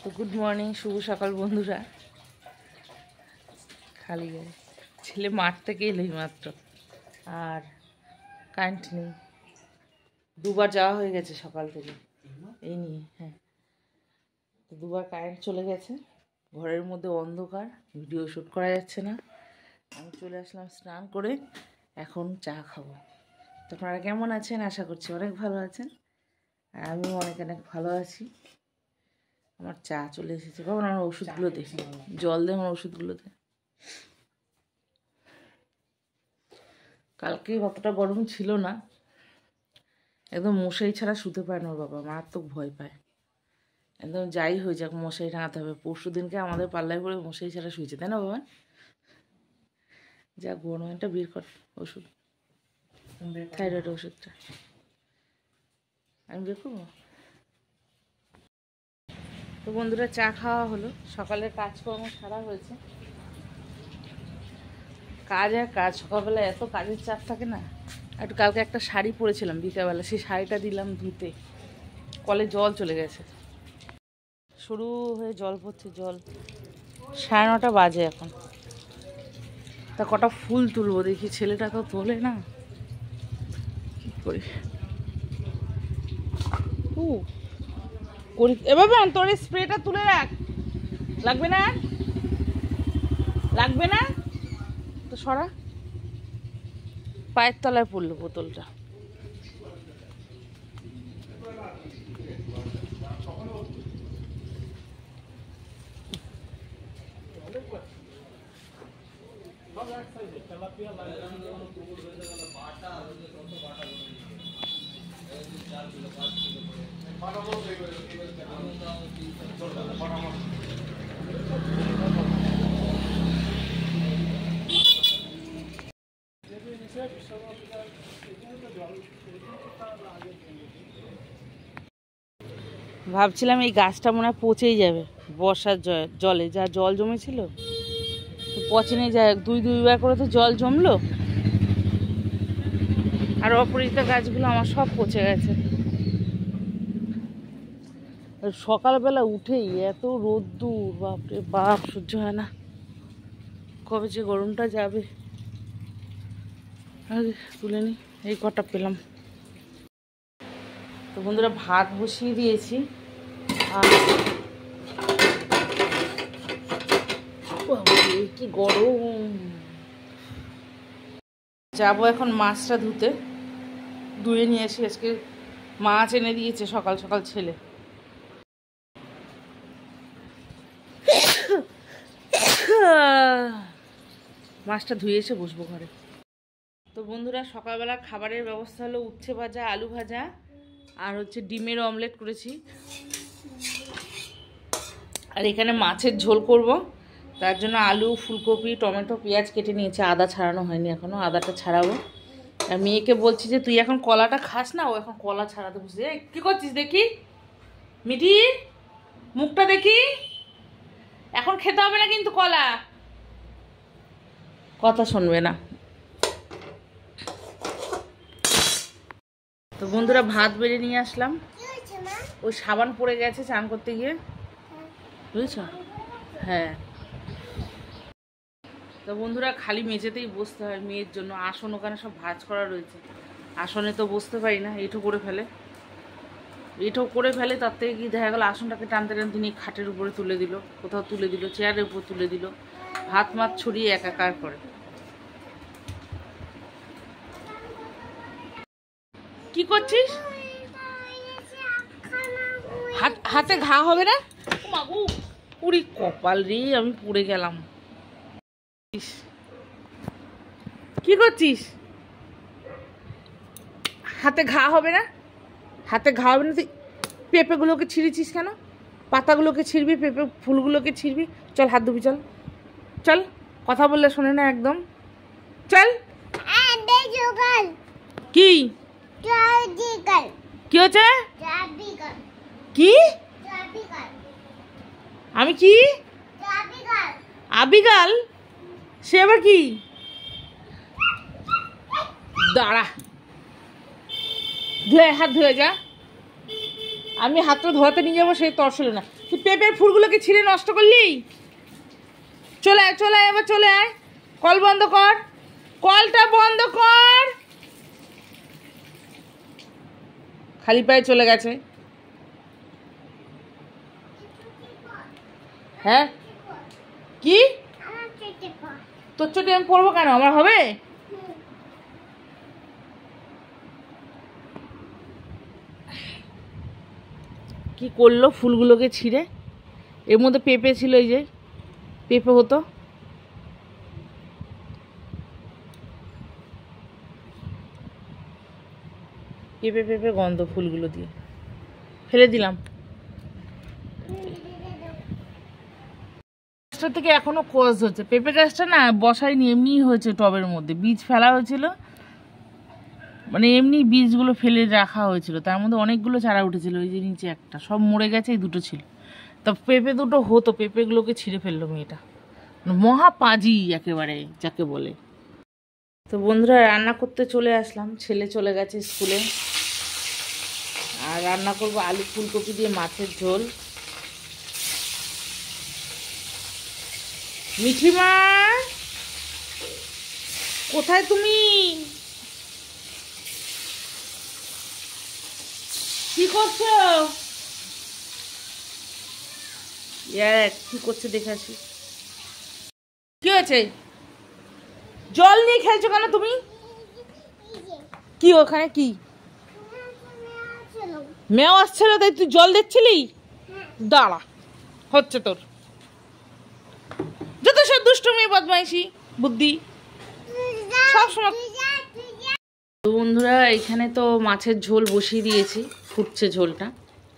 তো good morning, শুভ সকাল বন্ধুরা। খালি গায়ে ছেলে মাঠ থেকে এলোই মাত্র, আর কারেন্ট নেই। দুবার যাওয়া হয়ে গেছে সকাল থেকে এই নিয়ে। হ্যাঁ, তো দুবার কারেন্ট চলে গেছে, ঘরের মধ্যে অন্ধকার, ভিডিও শ্যুট করা যাচ্ছে না। আমি চলে আসলাম স্নান করে, এখন চা খাবো। তো আপনারা কেমন আছেন? আশা করছি অনেক ভালো আছেন, আর আমিও অনেক অনেক ভালো আছি। আমার চা চলে এসেছে। কখন আমার ওষুধগুলো দেখি, জল দে আমার ওষুধগুলোতে। কালকে অতটা গরম ছিল না, একদম মশারি ছাড়া শুতে পায় না ওর বাবা, মারাত্মক ভয় পায়। একদম যাই হয়ে যাক মশারি টাঙাতে হবে। পরশু দিনকে আমাদের পাল্লায় করে মশারি ছাড়া শুয়েছে, তাই না বাবা? যা গরমটা বের কর ওষুধ, থাইরয়েড ওষুধটা আমি বের করবো। তো বন্ধুরা, চা খাওয়া হলো, সকালের কাজকর্ম সারা হয়েছে। কাজ আর কাজ, সকালবেলা এত কাজের চাপ থাকে না। একটু কালকে একটা শাড়ি পরেছিলাম বিকালবেলা, সেই শাড়িটা দিলাম ধুতে, কলে জল চলে গেছে, শুরু হয়ে জল পড়ছে। জল 9:30 বাজে এখন। তা কটা ফুল তুলবো দেখি, ছেলেটা তো তোলে না, কি করি করি। এবার তোর স্প্রেটা তুলে রাখ, লাগবে না লাগবে না তো সরা। পায়ের তলায় পড়লো বোতলটা। ভাবছিলাম এই গাছটা মনে হয় পচেই যাবে, বর্ষার জলে যা জল জমেছিল, পচেনি যায়। দুইবার করে তো জল জমলো, আর অপরিচিত গাছগুলো আমার সব পচে গেছে। সকালবেলা উঠেই এত রোদ্দুর, বাপরে বাপ, সহ্য হয় না। কবে যে গরমটা যাবে। আগে তুলে নি, এই কটা পেলাম। তো বন্ধুরা, ভাত বসিয়ে দিয়েছি, আর কি গরম। যাবো এখন মাছটা ধুতে, ধুয়ে নিয়ে এসে, আজকে মাছ এনে দিয়েছে সকাল সকাল ছেলে। মাছটা ধুয়ে এসে বসবো ঘরে। তো বন্ধুরা, সকালবেলা খাবারের ব্যবস্থা হলো উচ্ছে ভাজা, আলু ভাজা, আর হচ্ছে ডিমের অমলেট করেছি। আর এখানে মাছের ঝোল করব, তার জন্য আলু, ফুলকপি, টমেটো, পেঁয়াজ কেটে নিয়েছে। আদা ছাড়ানো হয়নি এখনও, আদাটা ছাড়াবো। আর মেয়েকে বলছি যে তুই এখন কলাটা খাস না, ও এখন কলা ছাড়াতে বসে। কি করছিস দেখি, মিঠি মুখটা দেখি, এখন খেতে হবে না কিন্তু কলা, কথা শুনবে না। তো বন্ধুরা, ভাত বেড়ে নিয়ে আসলাম, ওই সাবান পড়ে গেছে চান করতে গিয়ে, বুঝেছ? হ্যাঁ। তো বন্ধুরা, খালি মেঝেতেই বসতে হয় মেয়ের জন্য। আসন ওখানে সব ভাঁজ করা রয়েছে, আসনে তো বসতে পারি না, এঁঠো করে ফেলে। তার থেকে কি দেখা গেল আসনটাকে টানতে টানতে নিয়ে খাটের উপরে তুলে দিল, কোথাও তুলে দিল, চেয়ারের উপর তুলে দিল, হাত মাত ছড়িয়ে একাকার করে। কি করছিস? হাতে ঘা হবে না? পুরি কপাল রে, আমি পড়ে গেলাম। কি করছিস? হাতে ঘা হবে না? হাতে ঘা হবে না? তুই পেঁপেগুলোকে ছিঁড়েছিস কেন? পাতাগুলোকে ছিঁড়বি, পেঁপে ফুলগুলোকে ছিঁড়বি। চল হাত ধুবি, চল চল। কথা বললে শোনে না একদম, চল। কি কি হচ্ছে? কি আমি কি আবিগাল? সে আবার কি? দাঁড়া, ধুয়ে হাত ধুয়ে যা। আমি হাতটা ধোয়াতে নিয়ে যাবো, সেই তরসলে না। তুই পেঁপের ফুলগুলোকে ছিঁড়ে নষ্ট করলি? চলে আয়, চলে আয়, এবার চলে আয়। কল বন্ধ কর, কলটা বন্ধ কর। খালি পায়ে চলে গেছে। হ্যাঁ কি তোর চোটে আমি পড়বো কেন? আমার হবে? কি করলো ফুলগুলোকে ছিঁড়ে? এর মধ্যে পেঁপে ছিল, এই যে পেঁপে হতো। পেঁপে পেঁপে গন্ধ ফুলগুলো দিয়ে ফেলে দিলাম। গাছটা থেকে এখনো কোষ হচ্ছে। পেঁপে গাছটা না বসায়নি, এমনি হয়েছে টবের মধ্যে। বীজ ফেলা হয়েছিল, মানে এমনি বীজগুলো ফেলে রাখা হয়েছিল, তার মধ্যে অনেকগুলো চারা উঠেছিল। ওই যে নিচে একটা, সব মরে গেছে, এই দুটো ছিল। তা পেঁপে দুটো হতো, পেঁপেগুলোকে ছিঁড়ে ফেললো মেয়েটা। মহা পাজি একেবারে যাকে বলে। তো বন্ধুরা রান্না করতে চলে আসলাম, ছেলে চলে গেছে স্কুলে। আর রান্না করব আলু ফুলকপি দিয়ে মাছের ঝোল। মিঠিমা কোথায় তুমি? কি করছো? কি করছে দেখে আসি। কি হয়েছে? জল নিয়ে খেলছো কেন তুমি? কি ওখানে কি মেও আসছিল, তাই তুই জল দিচ্ছিলি? দাঁড়া, হচ্ছে তোর যত সব দুষ্ট মেয়ে, বদমাইশি বুদ্ধি সবসময়। বন্ধুরা এখানে তো মাছের ঝোল বসিয়ে দিয়েছি, ফুটছে ঝোলটা,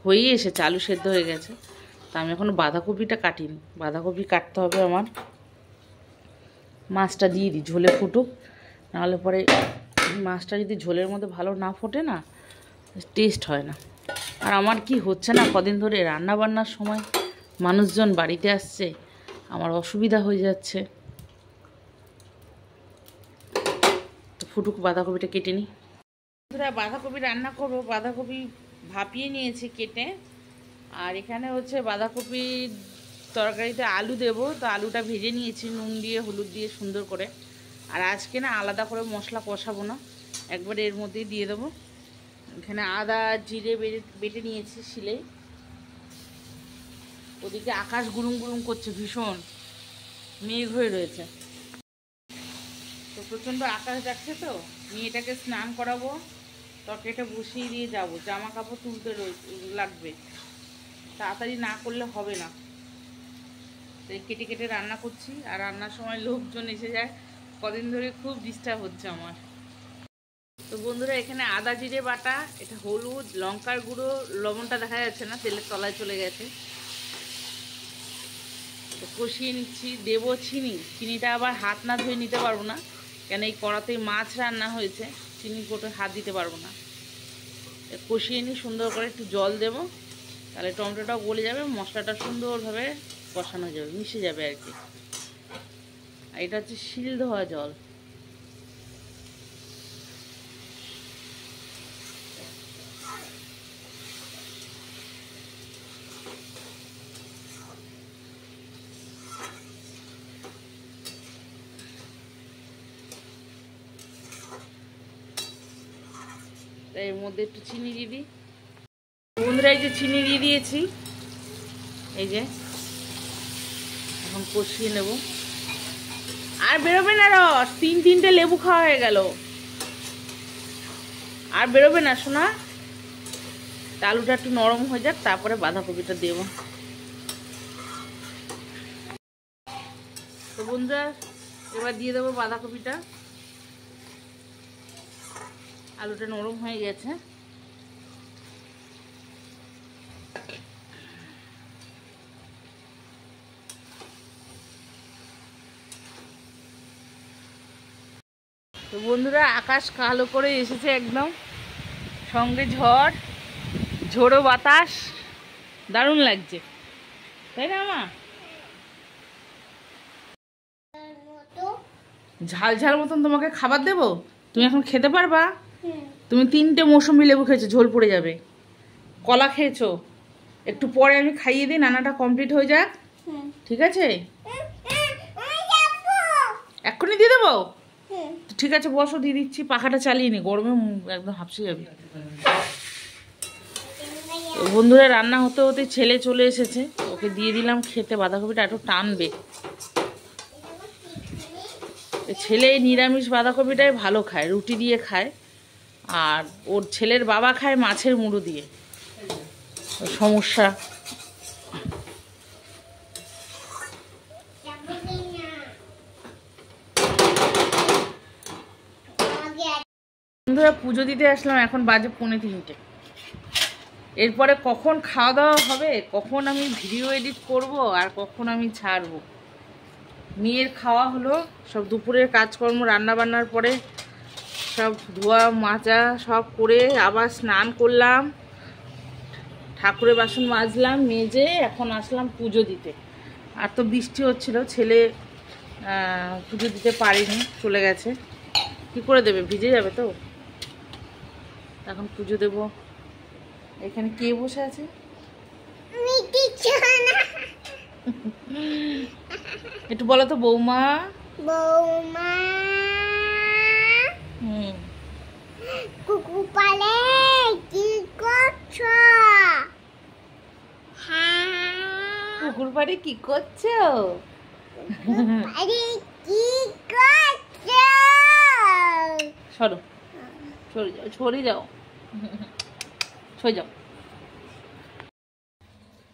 হয়েই এসেছে, আলু সেদ্ধ হয়ে গেছে। তা আমি এখনো বাঁধাকপিটা কাটিনি, বাঁধাকপি কাটতে হবে আমার। মাছটা দিয়ে দিই, ঝোলে ফুটুক, নাহলে পরে মাছটা যদি ঝোলের মধ্যে ভালো না ফোটে না, টেস্ট হয় না। আর আমার কি হচ্ছে না, কদিন ধরে রান্না বান্নার সময় মানুষজন বাড়িতে আসছে, আমার অসুবিধা হয়ে যাচ্ছে। তো ফুটুক, বাঁধাকপিটা কেটে নিই। বাঁধাকপি রান্না করবো, বাঁধাকপি ভাপিয়ে নিয়েছি কেটে। আর এখানে হচ্ছে বাঁধাকপির তরকারিতে আলু দেব, তো আলুটা ভেজে নিয়েছি নুন দিয়ে হলুদ দিয়ে সুন্দর করে। আর আজকে না আলাদা করে মশলা কষাবো না, একবারে এর মধ্যেই দিয়ে দেবো। এখানে আদা জিরে বেটে নিয়েছি শিলে। ওদিকে আকাশ গুরুম গুরুম করছে, ভীষণ মেঘ হয়ে রয়েছে, তো প্রচণ্ড আকাশ যাচ্ছে। তো মেয়েটাকে স্নান করাবো, তরকারিটা বসিয়ে দিয়ে যাব, জামা কাপড় তুলতে লাগবে, তাড়াতাড়ি না করলে হবে না। তাই কেটে কেটে রান্না করছি। আর রান্নার সময় লোকজন এসে যায়, কদিন ধরে খুব ডিস্টার্ব হচ্ছে আমার। তো বন্ধুরা এখানে আদা জিরে বাটা, এটা হলুদ লঙ্কার গুঁড়ো, লবণটা দেখা যাচ্ছে না, তেলের তলায় চলে গেছে। তো কষিয়ে নিচ্ছি, দেবো চিনি। চিনিটা আবার হাত না ধুয়ে নিতে পারবো না, কেন এই কড়াতেই মাছ রান্না হয়েছে, চিনি কোটে হাত দিতে পারবো না। কষিয়ে নিই সুন্দর করে, একটু জল দেবো, তাহলে টমেটোটাও গলে যাবে, মশলাটা সুন্দরভাবে কষানো যাবে, মিশে যাবে আর কি। আর এটা হচ্ছে শিল ধোয়া জল। তাই এর মধ্যে একটু চিনি দিয়ে দিই। বন্ধুরা এই যে চিনি দিয়ে দিয়েছি, এই যে এখন কষিয়ে নেব। আর বেরোবে না রস, তিনটে লেবু খাওয়া হয়ে গেল, আর বেরোবে না শোনা। আলুটা একটু নরম হয়ে যাক, তারপরে বাঁধাকপিটা দেব। তো বন্ধুরা এবার দিয়ে দেবো বাঁধাকপিটা। আলুটা নরম হয়ে গেছে। তো বন্ধুরা আকাশ কালো করে এসেছে একদম, সঙ্গে ঝড়, ঝোড়ো বাতাস, দারুণ লাগছে, তাই না মা? ঝাল ঝাল মতন তোমাকে খাবার দেবো, তুমি এখন খেতে পারবা? তুমি 3টে মৌসুমী লেবু খেয়েছো, ঝোল পড়ে যাবে। কলা খেয়েছো, একটু পরে আমি খাইয়ে দিই, রান্নাটা কমপ্লিট হয়ে যাক। ঠিক আছে, এক্ষুনি দিয়ে দেবো। ঠিক আছে বসো, দিয়ে দিচ্ছি। পাখাটা চালিয়ে নি, গরমে একদম হাঁপসে যাবে। বন্ধুরা রান্না হতে হতে ছেলে চলে এসেছে, ওকে দিয়ে দিলাম খেতে। বাঁধাকপিটা একটু টানবে। ছেলে নিরামিষ বাঁধাকপিটাই ভালো খায়, রুটি দিয়ে খায়। আর ওর ছেলের বাবা খায় মাছের মুড়ো দিয়ে। সমস্যা। বন্ধুরা পুজো দিতে আসলাম, এখন বাজে 2:45। এরপরে কখন খাওয়া দাওয়া হবে, কখন আমি ভিডিও এডিট করব, আর কখন আমি ছাড়বো। মেয়ের খাওয়া হলো, সব দুপুরের কাজকর্ম রান্না বান্নার পরে সব ধোয়া মাজা সব করে আবার স্নান করলাম, ঠাকুরের বাসন মাজলাম, মেজে এখন আসলাম পুজো দিতে। আর তো বৃষ্টি হচ্ছিল, ছেলে পুজো দিতে পারেনি, চলে গেছে। কি করে দেবে, ভিজে যাবে তো। এখন পুজো দেব। এখানে কে বসে আছে? একটু বলো তো বৌমা। বৌমা কুকুর পালে কি করছো? কুকুর পাড়ে কি করছো? কি করছো? সরো, সরে যাও, সরে যাও, সরে যাও।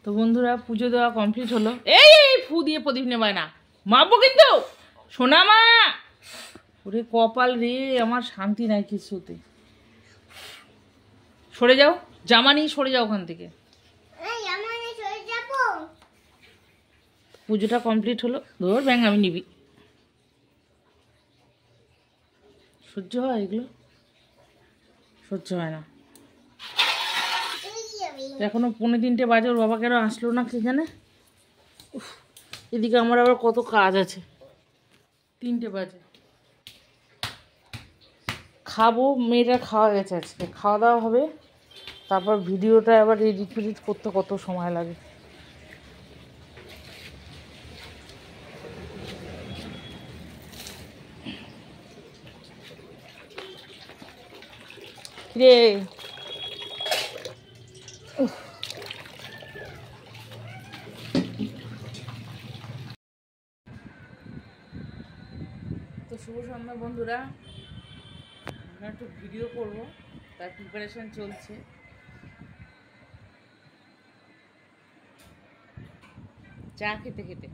তো বন্ধুরা পুজো দেওয়া কমপ্লিট হলো। এই ফু দিয়ে প্রদীপ নেবায় না, মাপবো কিন্তু। সোনা মা, ওরে কপাল রে, আমার শান্তি নাই কিছুতে। সরে যাও, জামা নিয়ে সরে যাও ওখান থেকে। পুজোটা কমপ্লিট হলো। ধর ব্যাং আমি নিবি, সহ্য হয় এগুলো? সহ্য হয় না। এখনো 2:45 বাজে, ওর বাবা কেন আসলো না কে জানে। এদিকে আমার আবার কত কাজ আছে। 3টে বাজে। খাবো, মেয়েটা খাওয়া গেছে আজকে, খাওয়া দাওয়া হবে। তারপর ভিডিওটা আবার এডিট ফেডিট করতে কত সময় লাগে। রে তো শুভ সন্ধ্যা বন্ধুরা, আমরা একটু ভিডিও করব, তার প্রিপারেশন চলছে। চা খেতে খেতে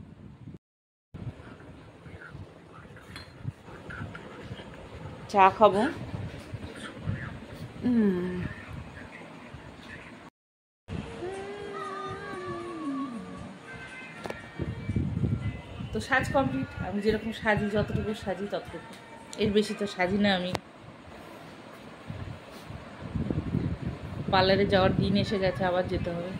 চা খাবো। তো সাজ কমপ্লিট। আমি যেরকম সাজি, যতটুকু সাজি ততটুকু, এর বেশি তো সাজি না আমি। পার্লারে যাওয়ার দিন এসে গেছে, আবার যেতে হবে।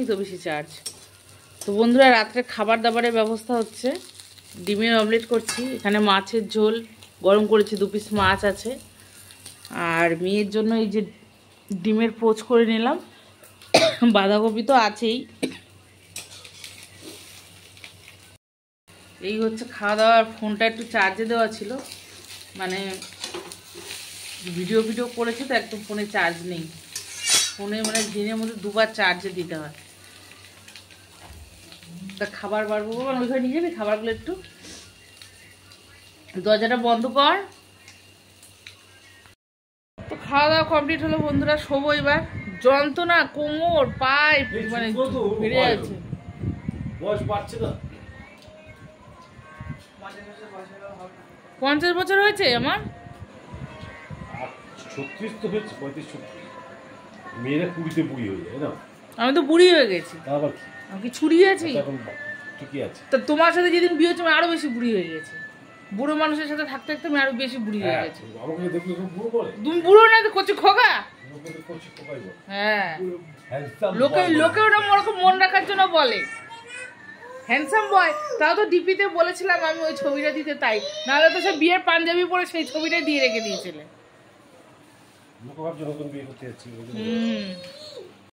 তো বেশি চার্জ। তো বন্ধুরা রাত্রে খাবার দাবারের ব্যবস্থা হচ্ছে। ডিমের অমলেট করছি, এখানে মাছের ঝোল গরম করেছি, 2 পিস মাছ আছে। আর মেয়ের জন্য এই যে ডিমের পোচ করে নিলাম, বাঁধাকপি তো আছেই। এই হচ্ছে খাওয়া দাওয়ার। ফোনটা একটু চার্জে দেওয়া ছিল, মানে ভিডিও করেছি তো, একদম ফোনে চার্জ নেই। ফোনে মানে দিনের মধ্যে 2বার চার্জে দিতে হয়। তা খাবার বাড়বো, ওইখানে নিয়ে যাবি খাবারগুলো। একটু দরজাটা বন্ধ কর। তো খাওয়া দাওয়া কমপ্লিট হলো বন্ধুরা, শোবো এবার। যন্ত্রণা কোমর পায়ে মানে বেড়ে যাচ্ছে। বয়স বাড়ছে না, 50 বছর হয়েছে আমার। 36 তো হয়েছে, 35-36। মেয়েরা 20-তে বুড়ি হয়ে যায় না। আমি তো বুড়ি হয়ে গেছি। আবার কি, আমি কি ছুরি আছি? এখন ঠিকই আছে। তা তোমার সাথে যেদিন বিয়ে হচ্ছে আমি আরো বেশি বুড়ি হয়ে গেছি। বুড়ো মানুষের সাথে থাকতে থাকতে আমি আরো বেশি বুড়ি হয়ে গেছি। আমাকে দেখলে খুব বুড়ো বলে। তুমি বুড়ো না তো কচি খোকা। লোকে তো করছে কোপাই বলে। হ্যাঁ, হ্যান্ডসাম লোকে ওরকম মন রাখার জন্য বলে। হ্যান্ডসাম বয়, তাও তো ডিপিতে বলেছিলাম আমি ওই ছবিটা দিতে, তাই নাহলে তো সব বিয়ের পাঞ্জাবি পরে সেই ছবিটাই দিয়ে রেখে দিয়েছিলে। লোক ভাবছে নতুন বিয়ে করতে যাচ্ছি। হুম